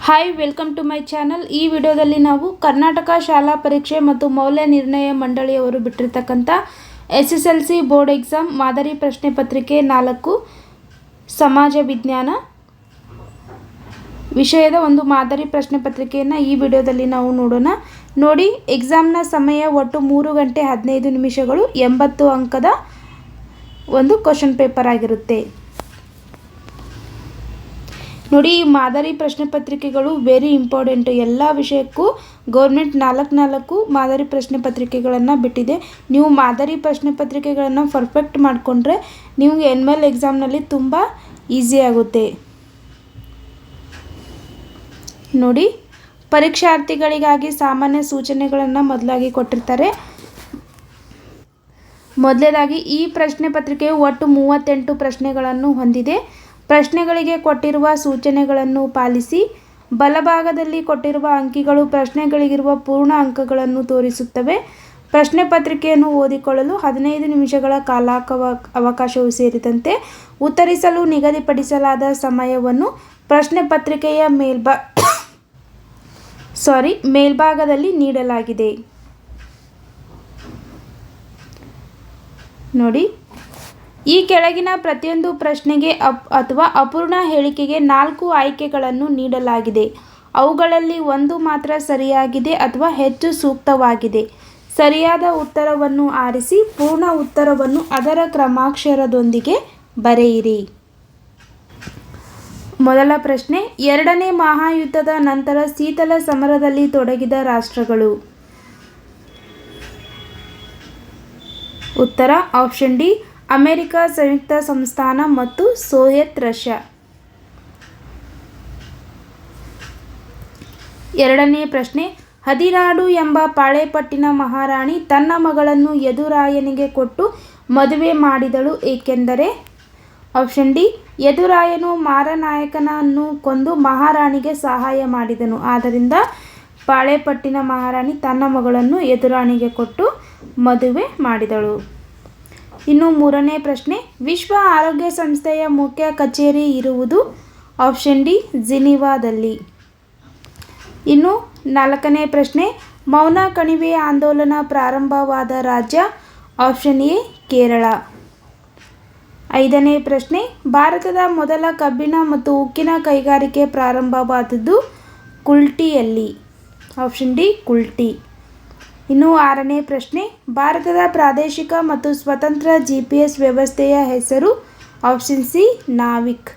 Hi welcome to my channel. ಈ ವಿಡಿಯೋದಲ್ಲಿ ನಾವು ಕರ್ನಾಟಕ ಶಾಲಾ ಪರೀಕ್ಷೆ ಮತ್ತು ಮೌಲ್ಯ ನಿರ್ಣಯ ಮಂಡಳಿಯವರು ಬಿಟ್ಟಿರ್ತಕ್ಕಂಥ SSLC ಬೋರ್ಡ್ ಎಕ್ಸಾಮ್ ಮಾದರಿ ಪ್ರಶ್ನೆ ಪತ್ರಿಕೆ 4 ಸಮಾಜ ವಿಜ್ಞಾನ ವಿಷಯದ ಒಂದು ಮಾದರಿ ಪ್ರಶ್ನೆ ಪತ್ರಿಕೆಯನ್ನು ಈ ವಿಡಿಯೋದಲ್ಲಿ ನಾವು ನೋಡೋಣ. ನೋಡಿ, ಎಕ್ಸಾಮ್ನ ಸಮಯ ಒಟ್ಟು 3 ಗಂಟೆ 15 ನಿಮಿಷಗಳು, 80 ಅಂಕದ ಒಂದು ಕ್ವಶನ್ ಪೇಪರ್ ಆಗಿರುತ್ತೆ. ನೋಡಿ, ಈ ಮಾದರಿ ಪ್ರಶ್ನೆ ಪತ್ರಿಕೆಗಳು ವೆರಿ ಇಂಪಾರ್ಟೆಂಟ್. ಎಲ್ಲ ವಿಷಯಕ್ಕೂ ಗೌರ್ಮೆಂಟ್ 4 ಮಾದರಿ ಪ್ರಶ್ನೆ ಪತ್ರಿಕೆಗಳನ್ನು ಬಿಟ್ಟಿದೆ. ನೀವು ಮಾದರಿ ಪ್ರಶ್ನೆ ಪತ್ರಿಕೆಗಳನ್ನು ಪರ್ಫೆಕ್ಟ್ ಮಾಡಿಕೊಂಡ್ರೆ ನಿಮಗೆ NML ಎಕ್ಸಾಮ್ನಲ್ಲಿ ತುಂಬ ಈಸಿ ಆಗುತ್ತೆ. ನೋಡಿ, ಪರೀಕ್ಷಾರ್ಥಿಗಳಿಗಾಗಿ ಸಾಮಾನ್ಯ ಸೂಚನೆಗಳನ್ನು ಮೊದಲಾಗಿ ಕೊಟ್ಟಿರ್ತಾರೆ. ಮೊದಲನೇದಾಗಿ, ಈ ಪ್ರಶ್ನೆ ಪತ್ರಿಕೆಯು ಒಟ್ಟು 38 ಪ್ರಶ್ನೆಗಳನ್ನು ಹೊಂದಿದೆ. ಪ್ರಶ್ನೆಗಳಿಗೆ ಕೊಟ್ಟಿರುವ ಸೂಚನೆಗಳನ್ನು ಪಾಲಿಸಿ. ಬಲಭಾಗದಲ್ಲಿ ಕೊಟ್ಟಿರುವ ಅಂಕಿಗಳು ಪ್ರಶ್ನೆಗಳಿಗಿರುವ ಪೂರ್ಣ ಅಂಕಗಳನ್ನು ತೋರಿಸುತ್ತವೆ. ಪ್ರಶ್ನೆ ಪತ್ರಿಕೆಯನ್ನು ಓದಿಕೊಳ್ಳಲು 15 ನಿಮಿಷಗಳ ಅವಕಾಶವು ಸೇರಿದಂತೆ ಉತ್ತರಿಸಲು ನಿಗದಿಪಡಿಸಲಾದ ಸಮಯವನ್ನು ಪ್ರಶ್ನೆ ಪತ್ರಿಕೆಯ ಮೇಲ್ಭಾಗದಲ್ಲಿ ನೀಡಲಾಗಿದೆ. ನೋಡಿ, ಈ ಕೆಳಗಿನ ಪ್ರತಿಯೊಂದು ಪ್ರಶ್ನೆಗೆ ಅಥವಾ ಅಪೂರ್ಣ ಹೇಳಿಕೆಗೆ 4 ಆಯ್ಕೆಗಳನ್ನು ನೀಡಲಾಗಿದೆ. ಅವುಗಳಲ್ಲಿ ಒಂದು ಮಾತ್ರ ಸರಿಯಾಗಿದೆ ಅಥವಾ ಹೆಚ್ಚು ಸೂಕ್ತವಾಗಿದೆ. ಸರಿಯಾದ ಉತ್ತರವನ್ನು ಆರಿಸಿ ಪೂರ್ಣ ಉತ್ತರವನ್ನು ಅದರ ಕ್ರಮಾಕ್ಷರದೊಂದಿಗೆ ಬರೆಯಿರಿ. ಮೊದಲ ಪ್ರಶ್ನೆ, 2ನೇ ಮಹಾಯುದ್ಧದ ನಂತರ ಶೀತಲ ಸಮರದಲ್ಲಿ ತೊಡಗಿದ ರಾಷ್ಟ್ರಗಳು. ಉತ್ತರ ಆಪ್ಷನ್ ಡಿ, ಅಮೆರಿಕ ಸಂಯುಕ್ತ ಸಂಸ್ಥಾನ ಮತ್ತು ಸೋವಿಯತ್ ರಷ್ಯಾ. 2ನೇ ಪ್ರಶ್ನೆ, ಹದಿನಾಡು ಎಂಬ ಪಾಳೆಪಟ್ಟಿನ ಮಹಾರಾಣಿ ತನ್ನ ಮಗಳನ್ನು ಯದುರಾಯನಿಗೆ ಕೊಟ್ಟು ಮದುವೆ ಮಾಡಿದಳು ಏಕೆಂದರೆ. ಆಪ್ಷನ್ ಡಿ, ಯದುರಾಯನು ಮಾರನಾಯಕನನ್ನು ಕೊಂದು ಮಹಾರಾಣಿಗೆ ಸಹಾಯ ಮಾಡಿದನು. ಆದ್ದರಿಂದ ಪಾಳೆಪಟ್ಟಿನ ಮಹಾರಾಣಿ ತನ್ನ ಮಗಳನ್ನು ಯದುರಾಣಿಗೆ ಕೊಟ್ಟು ಮದುವೆ ಮಾಡಿದಳು. ಇನ್ನು 3ನೇ ಪ್ರಶ್ನೆ, ವಿಶ್ವ ಆರೋಗ್ಯ ಸಂಸ್ಥೆಯ ಮುಖ್ಯ ಕಚೇರಿ ಇರುವುದು. ಆಪ್ಷನ್ ಡಿ, ಜಿನಿವಾದಲ್ಲಿ. ಇನ್ನು 4ನೇ ಪ್ರಶ್ನೆ, ಮೌನ ಕಣಿವೆ ಆಂದೋಲನ ಪ್ರಾರಂಭವಾದ ರಾಜ್ಯ. Option A, Kerala. 5ನೇ ಪ್ರಶ್ನೆ, ಭಾರತದ ಮೊದಲ ಕಬ್ಬಿಣ ಮತ್ತು ಉಕ್ಕಿನ ಕೈಗಾರಿಕೆ ಪ್ರಾರಂಭವಾದದ್ದು ಕುಲ್ಟಿಯಲ್ಲಿ. Option D, ಕುಲ್ಟಿ. ಇನ್ನು 6ನೇ ಪ್ರಶ್ನೆ, ಭಾರತದ ಪ್ರಾದೇಶಿಕ ಮತ್ತು ಸ್ವತಂತ್ರ GPS ವ್ಯವಸ್ಥೆಯ ಹೆಸರು. Option C, NavIC.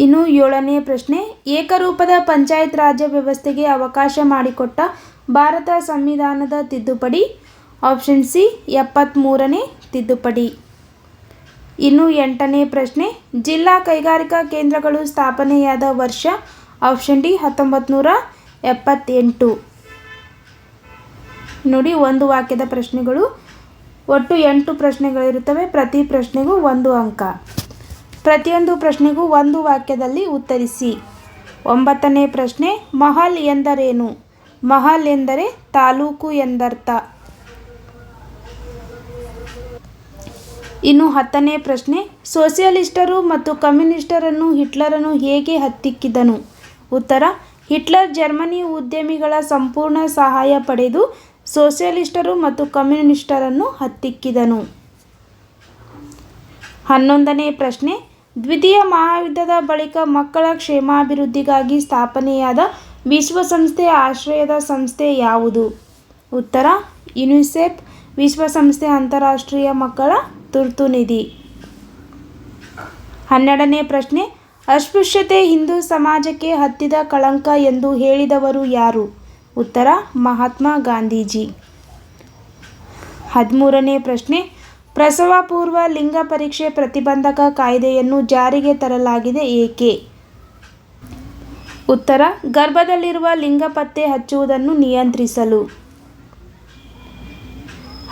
ಇನ್ನು 7ನೇ ಪ್ರಶ್ನೆ, ಏಕರೂಪದ ಪಂಚಾಯತ್ ರಾಜ್ಯ ವ್ಯವಸ್ಥೆಗೆ ಅವಕಾಶ ಮಾಡಿಕೊಟ್ಟ ಭಾರತ ಸಂವಿಧಾನದ ತಿದ್ದುಪಡಿ. ಆಪ್ಷನ್ ಸಿ, 73ನೇ ತಿದ್ದುಪಡಿ. ಇನ್ನು 8ನೇ ಪ್ರಶ್ನೆ, ಜಿಲ್ಲಾ ಕೈಗಾರಿಕಾ ಕೇಂದ್ರಗಳು ಸ್ಥಾಪನೆಯಾದ ವರ್ಷ. Option D, 1978. ನೋಡಿ, ಒಂದು ವಾಕ್ಯದ ಪ್ರಶ್ನೆಗಳು. ಒಟ್ಟು 8 ಪ್ರಶ್ನೆಗಳಿರುತ್ತವೆ. ಪ್ರತಿ ಪ್ರಶ್ನೆಗೂ 1 ಅಂಕ. ಪ್ರತಿಯೊಂದು ಪ್ರಶ್ನೆಗೂ ಒಂದು ವಾಕ್ಯದಲ್ಲಿ ಉತ್ತರಿಸಿ. 9ನೇ ಪ್ರಶ್ನೆ, ಮಹಲ್ ಎಂದರೇನು. ಮಹಲ್ ಎಂದರೆ ತಾಲೂಕು ಎಂದರ್ಥ. ಇನ್ನು 10ನೇ ಪ್ರಶ್ನೆ, ಸೋಷಿಯಲಿಸ್ಟರು ಮತ್ತು ಕಮ್ಯುನಿಸ್ಟರನ್ನು ಹಿಟ್ಲರನು ಹೇಗೆ ಹತ್ತಿಕ್ಕಿದನು. ಉತ್ತರ, ಹಿಟ್ಲರ್ ಜರ್ಮನಿ ಉದ್ಯಮಿಗಳ ಸಂಪೂರ್ಣ ಸಹಾಯ ಪಡೆದು ಸೋಷಿಯಲಿಸ್ಟರು ಮತ್ತು ಕಮ್ಯುನಿಸ್ಟರನ್ನು ಹತ್ತಿಕ್ಕಿದನು. 11ನೇ ಪ್ರಶ್ನೆ, ದ್ವಿತೀಯ ಮಹಾಯುದ್ಧದ ಬಳಿಕ ಮಕ್ಕಳ ಕ್ಷೇಮಾಭಿವೃದ್ಧಿಗಾಗಿ ಸ್ಥಾಪನೆಯಾದ ವಿಶ್ವಸಂಸ್ಥೆಯ ಆಶ್ರಯದ ಸಂಸ್ಥೆ ಯಾವುದು. ಉತ್ತರ, ಯುನಿಸೆಫ್, ವಿಶ್ವಸಂಸ್ಥೆ ಅಂತಾರಾಷ್ಟ್ರೀಯ ಮಕ್ಕಳ ತುರ್ತು ನಿಧಿ. 12ನೇ ಪ್ರಶ್ನೆ, ಅಸ್ಪೃಶ್ಯತೆ ಹಿಂದೂ ಸಮಾಜಕ್ಕೆ ಹತ್ತಿದ ಕಳಂಕ ಎಂದು ಹೇಳಿದವರು ಯಾರು. ಉತ್ತರ, ಮಹಾತ್ಮ ಗಾಂಧೀಜಿ. 13ನೇ ಪ್ರಶ್ನೆ, ಪ್ರಸವ ಪೂರ್ವ ಲಿಂಗ ಪರೀಕ್ಷೆ ಪ್ರತಿಬಂಧಕ ಕಾಯ್ದೆಯನ್ನು ಜಾರಿಗೆ ತರಲಾಗಿದೆ ಏಕೆ. ಉತ್ತರ, ಗರ್ಭದಲ್ಲಿರುವ ಲಿಂಗ ಪತ್ತೆ ಹಚ್ಚುವುದನ್ನು ನಿಯಂತ್ರಿಸಲು.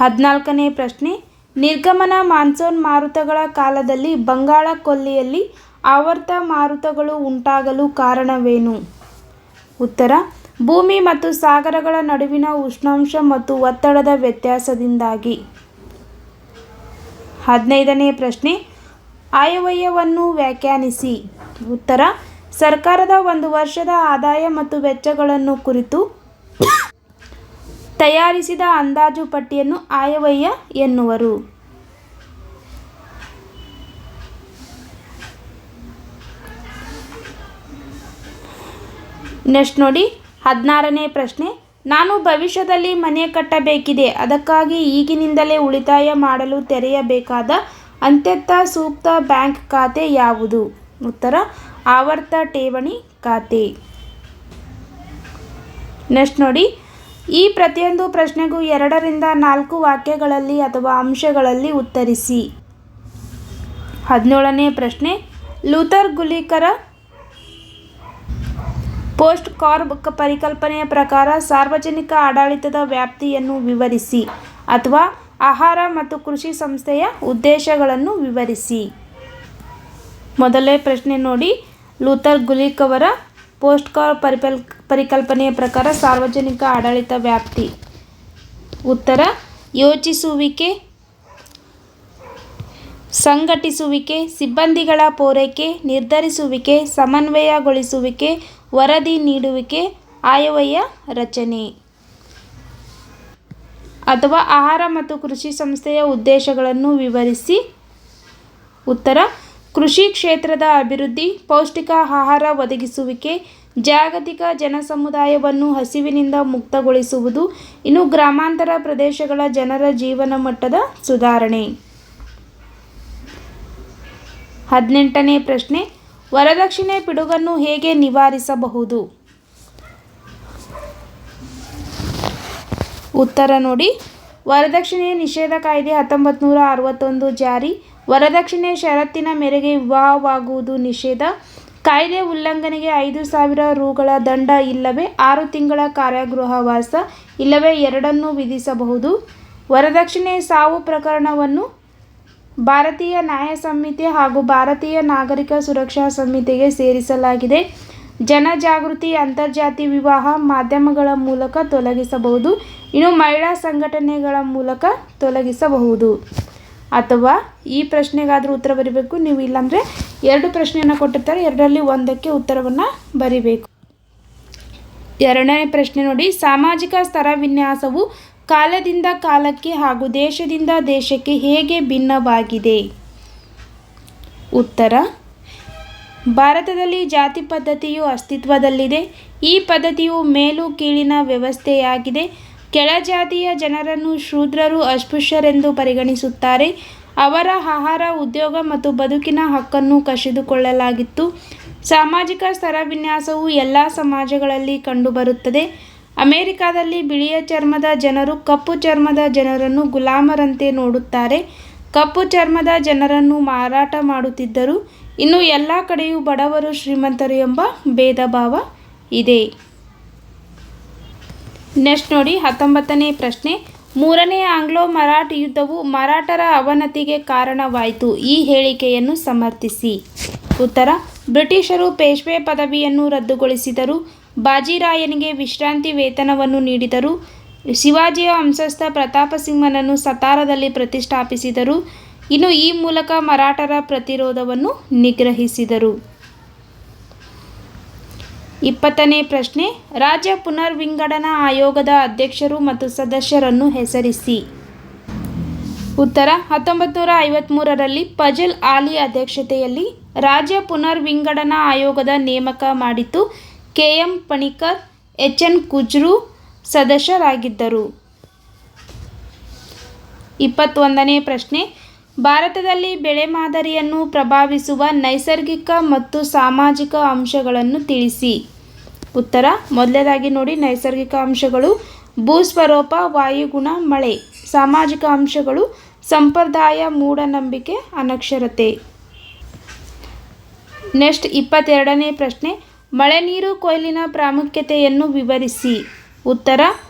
14ನೇ ಪ್ರಶ್ನೆ, ನಿರ್ಗಮನ ಮಾನ್ಸೂನ್ ಮಾರುತಗಳ ಕಾಲದಲ್ಲಿ ಬಂಗಾಳ ಕೊಲ್ಲಿಯಲ್ಲಿ ಆವರ್ತ ಮಾರುತಗಳು ಉಂಟಾಗಲು ಕಾರಣವೇನು. ಉತ್ತರ, ಭೂಮಿ ಮತ್ತು ಸಾಗರಗಳ ನಡುವಿನ ಉಷ್ಣಾಂಶ ಮತ್ತು ಒತ್ತಡದ ವ್ಯತ್ಯಾಸದಿಂದಾಗಿ. 15ನೇ ಪ್ರಶ್ನೆ, ಆಯವ್ಯಯವನ್ನು ವ್ಯಾಖ್ಯಾನಿಸಿ. ಉತ್ತರ, ಸರ್ಕಾರದ ಒಂದು ವರ್ಷದ ಆದಾಯ ಮತ್ತು ವೆಚ್ಚಗಳನ್ನು ಕುರಿತು ತಯಾರಿಸಿದ ಅಂದಾಜು ಪಟ್ಟಿಯನ್ನು ಆಯವ್ಯಯ ಎನ್ನುವರು. ನೆಕ್ಸ್ಟ್ ನೋಡಿ 16ನೇ ಪ್ರಶ್ನೆ. ನಾನು ಭವಿಷ್ಯದಲ್ಲಿ ಮನೆ ಕಟ್ಟಬೇಕಿದೆ, ಅದಕ್ಕಾಗಿ ಈಗಿನಿಂದಲೇ ಉಳಿತಾಯ ಮಾಡಲು ತೆರೆಯಬೇಕಾದ ಅತ್ಯಂತ ಸೂಕ್ತ ಬ್ಯಾಂಕ್ ಖಾತೆ ಯಾವುದು? ಉತ್ತರ ಆವರ್ತ ಠೇವಣಿ ಖಾತೆ. ನೆಕ್ಸ್ಟ್ ನೋಡಿ, ಈ ಪ್ರತಿಯೊಂದು ಪ್ರಶ್ನೆಗೂ 2 ರಿಂದ 4 ವಾಕ್ಯಗಳಲ್ಲಿ ಅಥವಾ ಅಂಶಗಳಲ್ಲಿ ಉತ್ತರಿಸಿ. 17ನೇ ಪ್ರಶ್ನೆ. ಲೂಥರ್ ಗುಲಿಕರ ಪೋಸ್ಟ್ ಕಾರ್ಡ್ ಪರಿಕಲ್ಪನೆಯ ಪ್ರಕಾರ ಸಾರ್ವಜನಿಕ ಆಡಳಿತದ ವ್ಯಾಪ್ತಿಯನ್ನು ವಿವರಿಸಿ ಅಥವಾ ಆಹಾರ ಮತ್ತು ಕೃಷಿ ಸಂಸ್ಥೆಯ ಉದ್ದೇಶಗಳನ್ನು ವಿವರಿಸಿ. ಮೊದಲನೇ ಪ್ರಶ್ನೆ ನೋಡಿ, ಲೂಥರ್ ಗುಲಿಕ್ ಅವರ ಪೋಸ್ಟ್ ಕಾರ್ಡ್ ಪರಿಕಲ್ಪನೆಯ ಪ್ರಕಾರ ಸಾರ್ವಜನಿಕ ಆಡಳಿತ ವ್ಯಾಪ್ತಿ. ಉತ್ತರ ಯೋಚಿಸುವಿಕೆ, ಸಂಘಟಿಸುವಿಕೆ, ಸಿಬ್ಬಂದಿಗಳ ಪೂರೈಕೆ, ನಿರ್ಧರಿಸುವಿಕೆ, ಸಮನ್ವಯಗೊಳಿಸುವಿಕೆ, ವರದಿ ನೀಡುವಿಕೆ, ಆಯವ್ಯಯ ರಚನೆ. ಅಥವಾ ಆಹಾರ ಮತ್ತು ಕೃಷಿ ಸಂಸ್ಥೆಯ ಉದ್ದೇಶಗಳನ್ನು ವಿವರಿಸಿ. ಉತ್ತರ ಕೃಷಿ ಕ್ಷೇತ್ರದ ಅಭಿವೃದ್ಧಿ, ಪೌಷ್ಟಿಕ ಆಹಾರ ಒದಗಿಸುವಿಕೆ, ಜಾಗತಿಕ ಜನಸಮುದಾಯವನ್ನು ಹಸಿವಿನಿಂದ ಮುಕ್ತಗೊಳಿಸುವುದು, ಇನ್ನು ಗ್ರಾಮಾಂತರ ಪ್ರದೇಶಗಳ ಜನರ ಜೀವನ ಮಟ್ಟದ ಸುಧಾರಣೆ. 18ನೇ ಪ್ರಶ್ನೆ. ವರದಕ್ಷಿಣೆ ಪಿಡುಗನ್ನು ಹೇಗೆ ನಿವಾರಿಸಬಹುದು? ಉತ್ತರ ನೋಡಿ, ವರದಕ್ಷಿಣೆ ನಿಷೇಧ ಕಾಯ್ದೆ 1961 ಜಾರಿ. ವರದಕ್ಷಿಣೆ ಷರತ್ತಿನ ಮೇರೆಗೆ ವಿವಾಹವಾಗುವುದು ನಿಷೇಧ. ಕಾಯ್ದೆ ಉಲ್ಲಂಘನೆಗೆ 5,000 ರುಗಳ ದಂಡ ಇಲ್ಲವೇ 6 ತಿಂಗಳ ಕಾರಾಗೃಹವಾಸ ಇಲ್ಲವೇ ಎರಡನ್ನೂ ವಿಧಿಸಬಹುದು. ವರದಕ್ಷಿಣೆ ಸಾವು ಪ್ರಕರಣವನ್ನು ಭಾರತೀಯ ನ್ಯಾಯ ಸಂಹಿತೆ ಹಾಗೂ ಭಾರತೀಯ ನಾಗರಿಕ ಸುರಕ್ಷಾ ಸಂಹಿತೆಗೆ ಸೇರಿಸಲಾಗಿದೆ. ಜನಜಾಗೃತಿ, ಅಂತರ್ಜಾತಿ ವಿವಾಹ ಮಾಧ್ಯಮಗಳ ಮೂಲಕ ತೊಲಗಿಸಬಹುದು. ಇನ್ನು ಮಹಿಳಾ ಸಂಘಟನೆಗಳ ಮೂಲಕ ತೊಲಗಿಸಬಹುದು. ಅಥವಾ ಈ ಪ್ರಶ್ನೆಗಾದರೂ ಉತ್ತರ ಬರೀಬೇಕು. ನೀವು ಇಲ್ಲಾಂದರೆ 2 ಪ್ರಶ್ನೆಯನ್ನು ಕೊಟ್ಟಿರ್ತಾರೆ, 2ರಲ್ಲಿ 1ಕ್ಕೆ ಉತ್ತರವನ್ನು ಬರೀಬೇಕು. 2ನೇ ಪ್ರಶ್ನೆ ನೋಡಿ, ಸಾಮಾಜಿಕ ಸ್ತರ ವಿನ್ಯಾಸವು ಕಾಲದಿಂದ ಕಾಲಕ್ಕೆ ಹಾಗೂ ದೇಶದಿಂದ ದೇಶಕ್ಕೆ ಹೇಗೆ ಭಿನ್ನವಾಗಿದೆ? ಉತ್ತರ ಭಾರತದಲ್ಲಿ ಜಾತಿ ಪದ್ಧತಿಯು ಅಸ್ತಿತ್ವದಲ್ಲಿದೆ. ಈ ಪದ್ಧತಿಯು ಮೇಲು ಕೀಳಿನ ವ್ಯವಸ್ಥೆಯಾಗಿದೆ. ಕೆಳಜಾತಿಯ ಜನರನ್ನು ಶೂದ್ರರು, ಅಸ್ಪೃಶ್ಯರೆಂದು ಪರಿಗಣಿಸುತ್ತಾರೆ. ಅವರ ಆಹಾರ, ಉದ್ಯೋಗ ಮತ್ತು ಬದುಕಿನ ಹಕ್ಕನ್ನು ಕಸಿದುಕೊಳ್ಳಲಾಗಿತ್ತು. ಸಾಮಾಜಿಕ ಸ್ತರ ವಿನ್ಯಾಸವು ಎಲ್ಲ ಸಮಾಜಗಳಲ್ಲಿ ಕಂಡುಬರುತ್ತದೆ. ಅಮೆರಿಕದಲ್ಲಿ ಬಿಳಿಯ ಚರ್ಮದ ಜನರು ಕಪ್ಪು ಚರ್ಮದ ಜನರನ್ನು ಗುಲಾಮರಂತೆ ನೋಡುತ್ತಾರೆ. ಕಪ್ಪು ಚರ್ಮದ ಜನರನ್ನು ಮಾರಾಟ ಮಾಡುತ್ತಿದ್ದರು. ಇನ್ನು ಎಲ್ಲ ಕಡೆಯೂ ಬಡವರು ಶ್ರೀಮಂತರು ಎಂಬ ಭೇದ ಭಾವ ಇದೆ. ನೆಕ್ಸ್ಟ್ ನೋಡಿ, 19ನೇ ಪ್ರಶ್ನೆ. 3ನೇ ಆಂಗ್ಲೋ ಮರಾಠ ಯುದ್ಧವು ಮರಾಠರ ಅವನತಿಗೆ ಕಾರಣವಾಯಿತು. ಈ ಹೇಳಿಕೆಯನ್ನು ಸಮರ್ಥಿಸಿ. ಉತ್ತರ ಬ್ರಿಟಿಷರು ಪೇಶ್ವೆ ಪದವಿಯನ್ನು ರದ್ದುಗೊಳಿಸಿದರು. ಬಾಜಿರಾಯನಿಗೆ ವಿಶ್ರಾಂತಿ ವೇತನವನ್ನು ನೀಡಿದರು. ಶಿವಾಜಿಯ ವಂಶಸ್ಥ ಪ್ರತಾಪ ಸಿಂಹನನ್ನು ಸತಾರದಲ್ಲಿ ಪ್ರತಿಷ್ಠಾಪಿಸಿದರು. ಇನ್ನು ಈ ಮೂಲಕ ಮರಾಠರ ಪ್ರತಿರೋಧವನ್ನು ನಿಗ್ರಹಿಸಿದರು. 20ನೇ ಪ್ರಶ್ನೆ. ರಾಜ್ಯ ಪುನರ್ವಿಂಗಡನಾ ಆಯೋಗದ ಅಧ್ಯಕ್ಷರು ಮತ್ತು ಸದಸ್ಯರನ್ನು ಹೆಸರಿಸಿ. ಉತ್ತರ 1953ರಲ್ಲಿ ಫಜಲ್ ಆಲಿ ಅಧ್ಯಕ್ಷತೆಯಲ್ಲಿ ರಾಜ್ಯ ಪುನರ್ವಿಂಗಡನಾ ಆಯೋಗದ ನೇಮಕ ಮಾಡಿತು. ಕೆ.ಎಂ. ಪಣಿಕ್ಕರ್, ಎಚ್.ಎನ್. ಕುಜ್ರು ಸದಸ್ಯರಾಗಿದ್ದರು. 21ನೇ ಪ್ರಶ್ನೆ. ಭಾರತದಲ್ಲಿ ಬೆಳೆ ಮಾದರಿಯನ್ನು ಪ್ರಭಾವಿಸುವ ನೈಸರ್ಗಿಕ ಮತ್ತು ಸಾಮಾಜಿಕ ಅಂಶಗಳನ್ನು ತಿಳಿಸಿ. ಉತ್ತರ ಮೊದಲನೇದಾಗಿ ನೋಡಿ, ನೈಸರ್ಗಿಕ ಅಂಶಗಳು ಭೂಸ್ವರೂಪ, ವಾಯುಗುಣ, ಮಳೆ. ಸಾಮಾಜಿಕ ಅಂಶಗಳು ಸಂಪ್ರದಾಯ, ಮೂಢನಂಬಿಕೆ, ಅನಕ್ಷರತೆ. ನೆಕ್ಸ್ಟ್ 22ನೇ ಪ್ರಶ್ನೆ. ಮಳೆ ನೀರು ಕೊಯ್ಲಿನ ಪ್ರಾಮುಖ್ಯತೆಯನ್ನು ವಿವರಿಸಿ. ಉತ್ತರ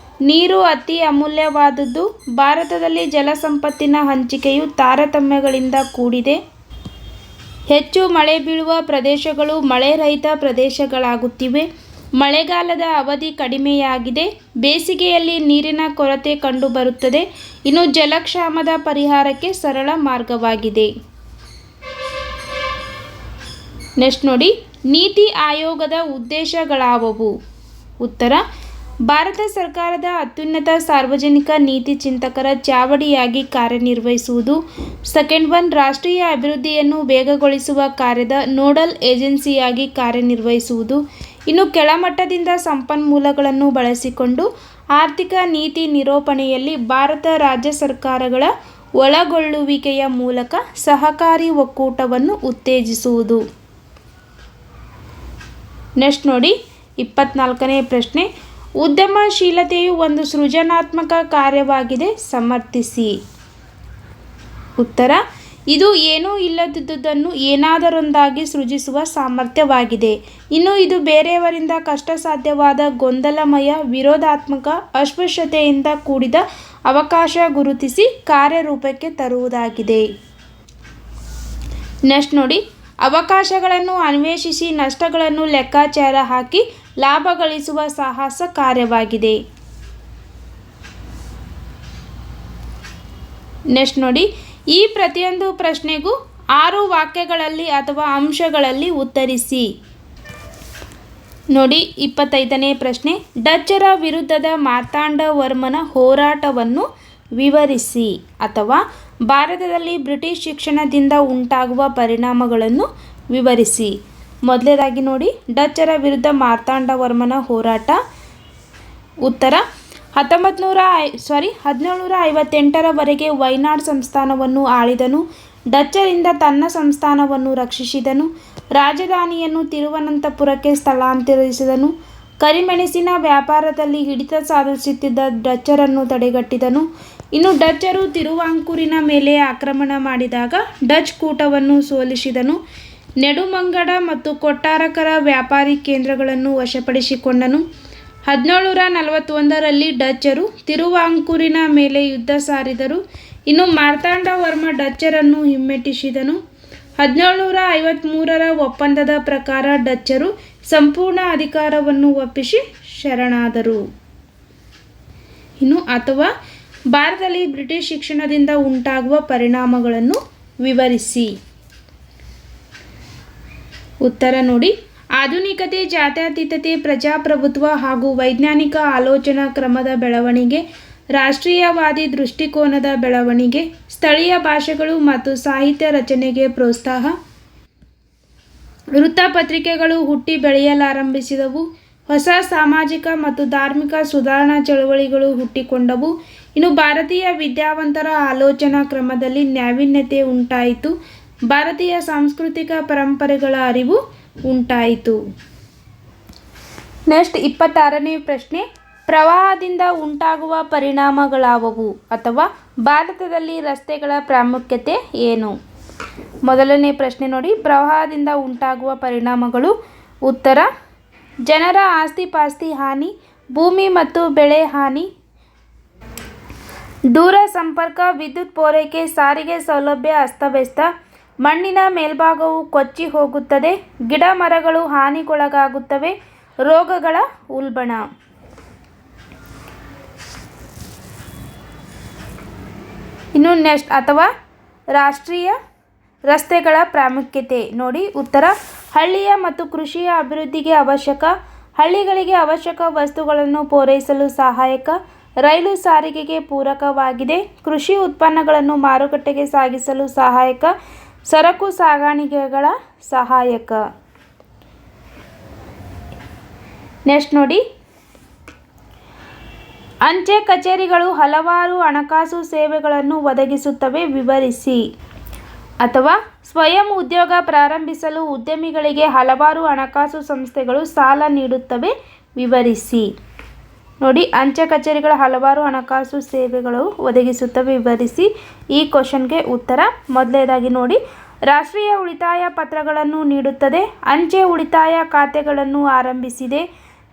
ನೀರು ಅತಿ ಅಮೂಲ್ಯವಾದುದು. ಭಾರತದಲ್ಲಿ ಜಲಸಂಪತ್ತಿನ ಹಂಚಿಕೆಯು ತಾರತಮ್ಯಗಳಿಂದ ಕೂಡಿದೆ. ಹೆಚ್ಚು ಮಳೆ ಬೀಳುವ ಪ್ರದೇಶಗಳು ಮಳೆರಹಿತ ಪ್ರದೇಶಗಳಾಗುತ್ತಿವೆ. ಮಳೆಗಾಲದ ಅವಧಿ ಕಡಿಮೆಯಾಗಿದೆ. ಬೇಸಿಗೆಯಲ್ಲಿ ನೀರಿನ ಕೊರತೆ ಕಂಡುಬರುತ್ತದೆ. ಇನ್ನು ಜಲಕ್ಷಾಮದ ಪರಿಹಾರಕ್ಕೆ ಸರಳ ಮಾರ್ಗವಾಗಿದೆ. ನೆಕ್ಸ್ಟ್ ನೋಡಿ, ನೀತಿ ಆಯೋಗದ ಉದ್ದೇಶಗಳಾವವು? ಉತ್ತರ, ಭಾರತ ಸರ್ಕಾರದ ಅತ್ಯುನ್ನತ ಸಾರ್ವಜನಿಕ ನೀತಿ ಚಿಂತಕರ ಚಾವಡಿಯಾಗಿ ಕಾರ್ಯನಿರ್ವಹಿಸುವುದು. ಸೆಕೆಂಡ್ ಒನ್, ರಾಷ್ಟ್ರೀಯ ಅಭಿವೃದ್ಧಿಯನ್ನು ವೇಗಗೊಳಿಸುವ ಕಾರ್ಯದ ನೋಡಲ್ ಏಜೆನ್ಸಿಯಾಗಿ ಕಾರ್ಯನಿರ್ವಹಿಸುವುದು. ಇನ್ನು ಕೆಳಮಟ್ಟದಿಂದ ಸಂಪನ್ಮೂಲಗಳನ್ನು ಬಳಸಿಕೊಂಡು ಆರ್ಥಿಕ ನೀತಿ ನಿರೂಪಣೆಯಲ್ಲಿ ಭಾರತ ರಾಜ್ಯ ಸರ್ಕಾರಗಳ ಒಳಗೊಳ್ಳುವಿಕೆಯ ಮೂಲಕ ಸಹಕಾರಿ ಒಕ್ಕೂಟವನ್ನು ಉತ್ತೇಜಿಸುವುದು. ನೆಕ್ಸ್ಟ್ ನೋಡಿ, 24ನೇ ಪ್ರಶ್ನೆ, ಉದ್ಯಮಶೀಲತೆಯು ಒಂದು ಸೃಜನಾತ್ಮಕ ಕಾರ್ಯವಾಗಿದೆ, ಸಮರ್ಥಿಸಿ. ಉತ್ತರ, ಇದು ಏನೂ ಇಲ್ಲದಿದ್ದುದನ್ನು ಏನಾದರೊಂದಾಗಿ ಸೃಜಿಸುವ ಸಾಮರ್ಥ್ಯವಾಗಿದೆ. ಇನ್ನು ಇದು ಬೇರೆಯವರಿಂದ ಕಷ್ಟಸಾಧ್ಯವಾದ ಗೊಂದಲಮಯ, ವಿರೋಧಾತ್ಮಕ, ಅಸ್ಪೃಶ್ಯತೆಯಿಂದ ಕೂಡಿದ ಅವಕಾಶ ಗುರುತಿಸಿ ಕಾರ್ಯರೂಪಕ್ಕೆ ತರುವುದಾಗಿದೆ. ನೆಕ್ಸ್ಟ್ ನೋಡಿ, ಅವಕಾಶಗಳನ್ನು ಅನ್ವೇಷಿಸಿ ನಷ್ಟಗಳನ್ನು ಲೆಕ್ಕಾಚಾರ ಹಾಕಿ ಲಾಭ ಗಳಿಸುವ ಸಾಹಸ ಕಾರ್ಯವಾಗಿದೆ. ನೆಕ್ಸ್ಟ್ ನೋಡಿ, ಈ ಪ್ರತಿಯೊಂದು ಪ್ರಶ್ನೆಗೂ 6 ವಾಕ್ಯಗಳಲ್ಲಿ ಅಥವಾ ಅಂಶಗಳಲ್ಲಿ ಉತ್ತರಿಸಿ. ನೋಡಿ, 25ನೇ ಪ್ರಶ್ನೆ, ಡಚ್ಚರ ವಿರುದ್ಧದ ಮಾರ್ತಾಂಡವರ್ಮನ ಹೋರಾಟವನ್ನು ವಿವರಿಸಿ ಅಥವಾ ಭಾರತದಲ್ಲಿ ಬ್ರಿಟಿಷ್ ಶಿಕ್ಷಣದಿಂದ ಉಂಟಾಗುವ ಪರಿಣಾಮಗಳನ್ನು ವಿವರಿಸಿ. ಮೊದಲನೇದಾಗಿ ನೋಡಿ, ಡಚ್ಚರ ವಿರುದ್ಧ ಮಾರ್ತಾಂಡವರ್ಮನ ಹೋರಾಟ. ಉತ್ತರ, 1758ರವರೆಗೆ ವೈನಾಡ್ ಸಂಸ್ಥಾನವನ್ನು ಆಳಿದನು. ಡಚ್ಚರಿಂದ ತನ್ನ ಸಂಸ್ಥಾನವನ್ನು ರಕ್ಷಿಸಿದನು. ರಾಜಧಾನಿಯನ್ನು ತಿರುವನಂತಪುರಕ್ಕೆ ಸ್ಥಳಾಂತರಿಸಿದನು. ಕರಿಮೆಣಸಿನ ವ್ಯಾಪಾರದಲ್ಲಿ ಹಿಡಿತ ಸಾಧಿಸುತ್ತಿದ್ದ ಡಚ್ಚರನ್ನು ತಡೆಗಟ್ಟಿದನು. ಇನ್ನು ಡಚ್ಚರು ತಿರುವಾಂಕೂರಿನ ಮೇಲೆ ಆಕ್ರಮಣ ಮಾಡಿದಾಗ ಡಚ್ ಕೂಟವನ್ನು ಸೋಲಿಸಿದನು. ನೆಡುಮಂಗಡ ಮತ್ತು ಕೊಟ್ಟಾರಕರ ವ್ಯಾಪಾರಿ ಕೇಂದ್ರಗಳನ್ನು ವಶಪಡಿಸಿಕೊಂಡನು. 1741ರಲ್ಲಿ ಡಚ್ಚರು ತಿರುವಾಂಕೂರಿನ ಮೇಲೆ ಯುದ್ಧ ಸಾರಿದರು. ಇನ್ನು ಮಾರ್ತಾಂಡವರ್ಮ ಡಚ್ಚರನ್ನು ಹಿಮ್ಮೆಟ್ಟಿಸಿದನು. 1753ರ ಒಪ್ಪಂದದ ಪ್ರಕಾರ ಡಚ್ಚರು ಸಂಪೂರ್ಣ ಅಧಿಕಾರವನ್ನು ಒಪ್ಪಿಸಿ ಶರಣಾದರು. ಇನ್ನು ಅಥವಾ ಭಾರತದಲ್ಲಿ ಬ್ರಿಟಿಷ್ ಶಿಕ್ಷಣದಿಂದ ಉಂಟಾಗುವ ಪರಿಣಾಮಗಳನ್ನು ವಿವರಿಸಿ. ಉತ್ತರ ನೋಡಿ, ಆಧುನಿಕತೆ, ಜಾತ್ಯತೀತತೆ, ಪ್ರಜಾಪ್ರಭುತ್ವ ಹಾಗೂ ವೈಜ್ಞಾನಿಕ ಆಲೋಚನಾ ಕ್ರಮದ ಬೆಳವಣಿಗೆ, ರಾಷ್ಟ್ರೀಯವಾದಿ ದೃಷ್ಟಿಕೋನದ ಬೆಳವಣಿಗೆ, ಸ್ಥಳೀಯ ಭಾಷೆಗಳು ಮತ್ತು ಸಾಹಿತ್ಯ ರಚನೆಗೆ ಪ್ರೋತ್ಸಾಹ, ವೃತ್ತಪತ್ರಿಕೆಗಳು ಹುಟ್ಟಿ ಬೆಳೆಯಲಾರಂಭಿಸಿದವು, ಹೊಸ ಸಾಮಾಜಿಕ ಮತ್ತು ಧಾರ್ಮಿಕ ಸುಧಾರಣಾ ಚಳವಳಿಗಳು ಹುಟ್ಟಿಕೊಂಡವು. ಇನ್ನು ಭಾರತೀಯ ವಿದ್ಯಾವಂತರ ಆಲೋಚನಾ ಕ್ರಮದಲ್ಲಿ ನಾವೀನ್ಯತೆ ಉಂಟಾಯಿತು. ಭಾರತೀಯ ಸಾಂಸ್ಕೃತಿಕ ಪರಂಪರೆಗಳ ಅರಿವು ಉಂಟಾಯಿತು. ನೆಕ್ಸ್ಟ್ 26ನೇ ಪ್ರಶ್ನೆ, ಪ್ರವಾಹದಿಂದ ಉಂಟಾಗುವ ಪರಿಣಾಮಗಳಾವವು ಅಥವಾ ಭಾರತದಲ್ಲಿ ರಸ್ತೆಗಳ ಪ್ರಾಮುಖ್ಯತೆ ಏನು? ಮೊದಲನೇ ಪ್ರಶ್ನೆ ನೋಡಿ, ಪ್ರವಾಹದಿಂದ ಉಂಟಾಗುವ ಪರಿಣಾಮಗಳು. ಉತ್ತರ, ಜನರ ಆಸ್ತಿ-ಪಾಸ್ತಿ ಹಾನಿ, ಭೂಮಿ ಮತ್ತು ಬೆಳೆ ಹಾನಿ, ದೂರ ಸಂಪರ್ಕ, ವಿದ್ಯುತ್ ಪೂರೈಕೆ, ಸಾರಿಗೆ ಸೌಲಭ್ಯ ಅಸ್ತವ್ಯಸ್ತ, ಮಣ್ಣಿನ ಮೇಲ್ಭಾಗವು ಕೊಚ್ಚಿ ಹೋಗುತ್ತದೆ, ಗಿಡ ಮರಗಳು ಹಾನಿಗೊಳಗಾಗುತ್ತವೆ, ರೋಗಗಳ ಉಲ್ಬಣ. ಇನ್ನು ನೆಕ್ಸ್ಟ್ ಅಥವಾ ರಾಷ್ಟ್ರೀಯ ರಸ್ತೆಗಳ ಪ್ರಾಮುಖ್ಯತೆ ನೋಡಿ. ಉತ್ತರ, ಹಳ್ಳಿಯ ಮತ್ತು ಕೃಷಿಯ ಅಭಿವೃದ್ಧಿಗೆ ಅವಶ್ಯಕ, ಹಳ್ಳಿಗಳಿಗೆ ಅವಶ್ಯಕ ವಸ್ತುಗಳನ್ನು ಪೂರೈಸಲು ಸಹಾಯಕ, ರೈಲು ಸಾರಿಗೆಗೆ ಪೂರಕವಾಗಿದೆ, ಕೃಷಿ ಉತ್ಪನ್ನಗಳನ್ನು ಮಾರುಕಟ್ಟೆಗೆ ಸಾಗಿಸಲು ಸಹಾಯಕ, ಸರಕು ಸಾಗಾಣಿಕೆಗಳ ಸಹಾಯಕ. ನೆಕ್ಸ್ಟ್ ನೋಡಿ, ಅಂಚೆ ಕಚೇರಿಗಳು ಹಲವಾರು ಹಣಕಾಸು ಸೇವೆಗಳನ್ನು ಒದಗಿಸುತ್ತವೆ, ವಿವರಿಸಿ. ಅಥವಾ ಸ್ವಯಂ ಉದ್ಯೋಗ ಪ್ರಾರಂಭಿಸಲು ಉದ್ಯಮಿಗಳಿಗೆ ಹಲವಾರು ಹಣಕಾಸು ಸಂಸ್ಥೆಗಳು ಸಾಲ ನೀಡುತ್ತವೆ, ವಿವರಿಸಿ. ನೋಡಿ, ಅಂಚೆ ಕಚೇರಿಗಳ ಹಲವಾರು ಹಣಕಾಸು ಸೇವೆಗಳು ಒದಗಿಸುತ್ತವೆ, ವಿವರಿಸಿ. ಈ ಕ್ವಶನ್ಗೆ ಉತ್ತರ ಮೊದಲನೇದಾಗಿ ನೋಡಿ, ರಾಷ್ಟ್ರೀಯ ಉಳಿತಾಯ ಪತ್ರಗಳನ್ನು ನೀಡುತ್ತದೆ, ಅಂಚೆ ಉಳಿತಾಯ ಖಾತೆಗಳನ್ನು ಆರಂಭಿಸಿದೆ,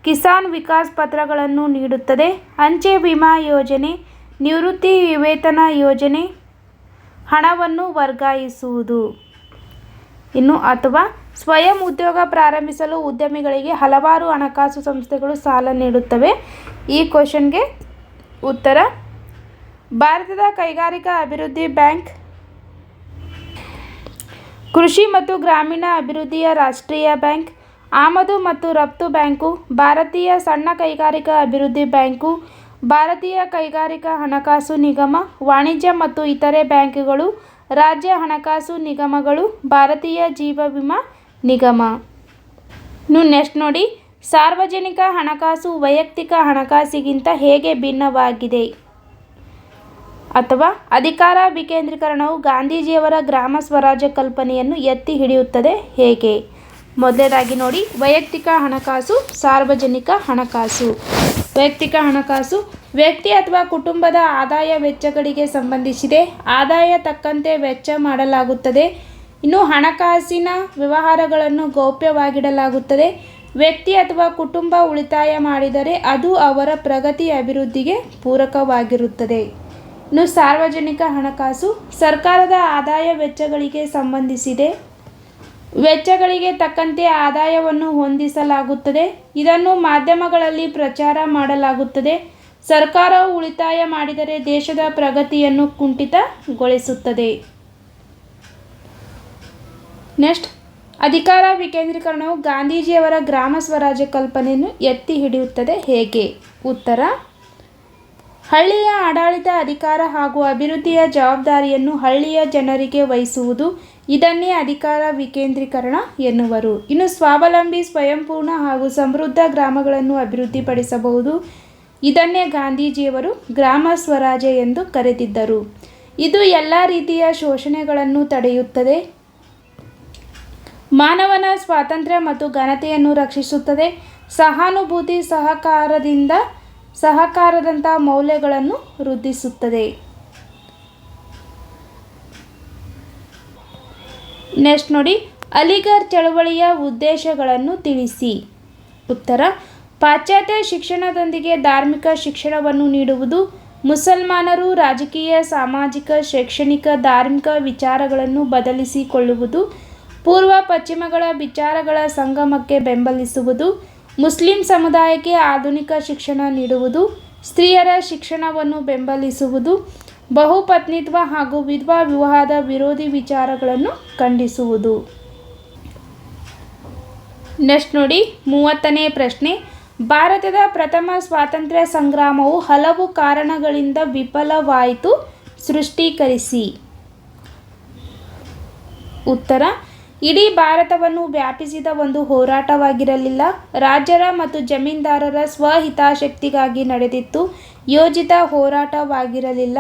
ಕಿಸಾನ್ ವಿಕಾಸ್ ಪತ್ರಗಳನ್ನು ನೀಡುತ್ತದೆ, ಅಂಚೆ ವಿಮಾ ಯೋಜನೆ, ನಿವೃತ್ತಿ ವೇತನ ಯೋಜನೆ, ಹಣವನ್ನು ವರ್ಗಾಯಿಸುವುದು. ಇನ್ನು ಅಥವಾ ಸ್ವಯಂ ಉದ್ಯೋಗ ಪ್ರಾರಂಭಿಸಲು ಉದ್ಯಮಿಗಳಿಗೆ ಹಲವಾರು ಹಣಕಾಸು ಸಂಸ್ಥೆಗಳು ಸಾಲ ನೀಡುತ್ತವೆ. ಈ ಕ್ವಶನ್ಗೆ ಉತ್ತರ, ಭಾರತದ ಕೈಗಾರಿಕಾ ಅಭಿವೃದ್ಧಿ ಬ್ಯಾಂಕ್, ಕೃಷಿ ಮತ್ತು ಗ್ರಾಮೀಣ ಅಭಿವೃದ್ಧಿಯ ರಾಷ್ಟ್ರೀಯ ಬ್ಯಾಂಕ್, ಆಮದು ಮತ್ತು ರಫ್ತು ಬ್ಯಾಂಕು, ಭಾರತೀಯ ಸಣ್ಣ ಕೈಗಾರಿಕಾ ಅಭಿವೃದ್ಧಿ ಬ್ಯಾಂಕು, ಭಾರತೀಯ ಕೈಗಾರಿಕಾ ಹಣಕಾಸು ನಿಗಮ, ವಾಣಿಜ್ಯ ಮತ್ತು ಇತರೆ ಬ್ಯಾಂಕುಗಳು, ರಾಜ್ಯ ಹಣಕಾಸು ನಿಗಮಗಳು, ಭಾರತೀಯ ಜೀವ ವಿಮಾ ನಿಗಮ. ನೆಕ್ಸ್ಟ್ ನೋಡಿ, ಸಾರ್ವಜನಿಕ ಹಣಕಾಸು ವೈಯಕ್ತಿಕ ಹಣಕಾಸಿಗಿಂತ ಹೇಗೆ ಭಿನ್ನವಾಗಿದೆ ಅಥವಾ ಅಧಿಕಾರ ವಿಕೇಂದ್ರೀಕರಣವು ಗಾಂಧೀಜಿಯವರ ಗ್ರಾಮ ಸ್ವರಾಜ್ಯ ಕಲ್ಪನೆಯನ್ನು ಎತ್ತಿ ಹಿಡಿಯುತ್ತದೆ ಹೇಗೆ? ಮೊದಲನೇದಾಗಿ ನೋಡಿ, ವೈಯಕ್ತಿಕ ಹಣಕಾಸು, ಸಾರ್ವಜನಿಕ ಹಣಕಾಸು. ವೈಯಕ್ತಿಕ ಹಣಕಾಸು ವ್ಯಕ್ತಿ ಅಥವಾ ಕುಟುಂಬದ ಆದಾಯ ವೆಚ್ಚಗಳಿಗೆ ಸಂಬಂಧಿಸಿದೆ. ಆದಾಯ ತಕ್ಕಂತೆ ವೆಚ್ಚ ಮಾಡಲಾಗುತ್ತದೆ. ಇನ್ನು ಹಣಕಾಸಿನ ವ್ಯವಹಾರಗಳನ್ನು ಗೌಪ್ಯವಾಗಿಡಲಾಗುತ್ತದೆ. ವ್ಯಕ್ತಿ ಅಥವಾ ಕುಟುಂಬ ಉಳಿತಾಯ ಮಾಡಿದರೆ ಅದು ಅವರ ಪ್ರಗತಿ ಅಭಿವೃದ್ಧಿಗೆ ಪೂರಕವಾಗಿರುತ್ತದೆ. ಇನ್ನು ಸಾರ್ವಜನಿಕ ಹಣಕಾಸು ಸರ್ಕಾರದ ಆದಾಯ ವೆಚ್ಚಗಳಿಗೆ ಸಂಬಂಧಿಸಿದೆ. ವೆಚ್ಚಗಳಿಗೆ ತಕ್ಕಂತೆ ಆದಾಯವನ್ನು ಹೊಂದಿಸಲಾಗುತ್ತದೆ. ಇದನ್ನು ಮಾಧ್ಯಮಗಳಲ್ಲಿ ಪ್ರಚಾರ ಮಾಡಲಾಗುತ್ತದೆ. ಸರ್ಕಾರವು ಉಳಿತಾಯ ಮಾಡಿದರೆ ದೇಶದ ಪ್ರಗತಿಯನ್ನು ಕುಂಠಿತಗೊಳಿಸುತ್ತದೆ. ನೆಕ್ಸ್ಟ್, ಅಧಿಕಾರ ವಿಕೇಂದ್ರೀಕರಣವು ಗಾಂಧೀಜಿಯವರ ಗ್ರಾಮ ಸ್ವರಾಜ್ಯ ಕಲ್ಪನೆಯನ್ನು ಎತ್ತಿ ಹಿಡಿಯುತ್ತದೆ ಹೇಗೆ? ಉತ್ತರ, ಹಳ್ಳಿಯ ಆಡಳಿತ ಅಧಿಕಾರ ಹಾಗೂ ಅಭಿವೃದ್ಧಿಯ ಜವಾಬ್ದಾರಿಯನ್ನು ಹಳ್ಳಿಯ ಜನರಿಗೆ ವಹಿಸುವುದು. ಇದನ್ನೇ ಅಧಿಕಾರ ವಿಕೇಂದ್ರೀಕರಣ ಎನ್ನುವರು. ಇನ್ನು ಸ್ವಾವಲಂಬಿ, ಸ್ವಯಂಪೂರ್ಣ ಹಾಗೂ ಸಮೃದ್ಧ ಗ್ರಾಮಗಳನ್ನು ಅಭಿವೃದ್ಧಿಪಡಿಸಬಹುದು. ಇದನ್ನೇ ಗಾಂಧೀಜಿಯವರು ಗ್ರಾಮ ಸ್ವರಾಜ್ಯ ಎಂದು ಕರೆದಿದ್ದರು. ಇದು ಎಲ್ಲ ರೀತಿಯ ಶೋಷಣೆಗಳನ್ನು ತಡೆಯುತ್ತದೆ, ಮಾನವನ ಸ್ವಾತಂತ್ರ್ಯ ಮತ್ತು ಘನತೆಯನ್ನು ರಕ್ಷಿಸುತ್ತದೆ, ಸಹಾನುಭೂತಿ, ಸಹಕಾರದಂಥ ಮೌಲ್ಯಗಳನ್ನು ವೃದ್ಧಿಸುತ್ತದೆ. ನೆಕ್ಸ್ಟ್ ನೋಡಿ, ಅಲಿಗಢ ಚಳವಳಿಯ ಉದ್ದೇಶಗಳನ್ನು ತಿಳಿಸಿ. ಉತ್ತರ, ಪಾಶ್ಚಾತ್ಯ ಶಿಕ್ಷಣದೊಂದಿಗೆ ಧಾರ್ಮಿಕ ಶಿಕ್ಷಣವನ್ನು ನೀಡುವುದು. ಮುಸಲ್ಮಾನರು ರಾಜಕೀಯ, ಸಾಮಾಜಿಕ, ಶೈಕ್ಷಣಿಕ, ಧಾರ್ಮಿಕ ವಿಚಾರಗಳನ್ನು ಬದಲಿಸಿಕೊಳ್ಳುವುದು. ಪೂರ್ವ ಪಶ್ಚಿಮಗಳ ವಿಚಾರಗಳ ಸಂಗಮಕ್ಕೆ ಬೆಂಬಲಿಸುವುದು. ಮುಸ್ಲಿಂ ಸಮುದಾಯಕ್ಕೆ ಆಧುನಿಕ ಶಿಕ್ಷಣ ನೀಡುವುದು. ಸ್ತ್ರೀಯರ ಶಿಕ್ಷಣವನ್ನು ಬೆಂಬಲಿಸುವುದು. ಬಹುಪತ್ನಿತ್ವ ಹಾಗೂ ವಿಧವಾ ವಿವಾಹದ ವಿರೋಧಿ ವಿಚಾರಗಳನ್ನು ಖಂಡಿಸುವುದು. ನೆಕ್ಸ್ಟ್ ನೋಡಿ, 30ನೇ ಪ್ರಶ್ನೆ. ಭಾರತದ ಪ್ರಥಮ ಸ್ವಾತಂತ್ರ್ಯ ಸಂಗ್ರಾಮವು ಹಲವು ಕಾರಣಗಳಿಂದ ವಿಫಲವಾಯಿತು, ಸ್ಪಷ್ಟೀಕರಿಸಿ. ಉತ್ತರ, ಇಡೀ ಭಾರತವನ್ನು ವ್ಯಾಪಿಸಿದ ಒಂದು ಹೋರಾಟವಾಗಿರಲಿಲ್ಲ. ರಾಜರ ಮತ್ತು ಜಮೀನ್ದಾರರ ಸ್ವಹಿತಾಸಕ್ತಿಗಾಗಿ ನಡೆದಿತ್ತು, ಯೋಜಿತ ಹೋರಾಟವಾಗಿರಲಿಲ್ಲ.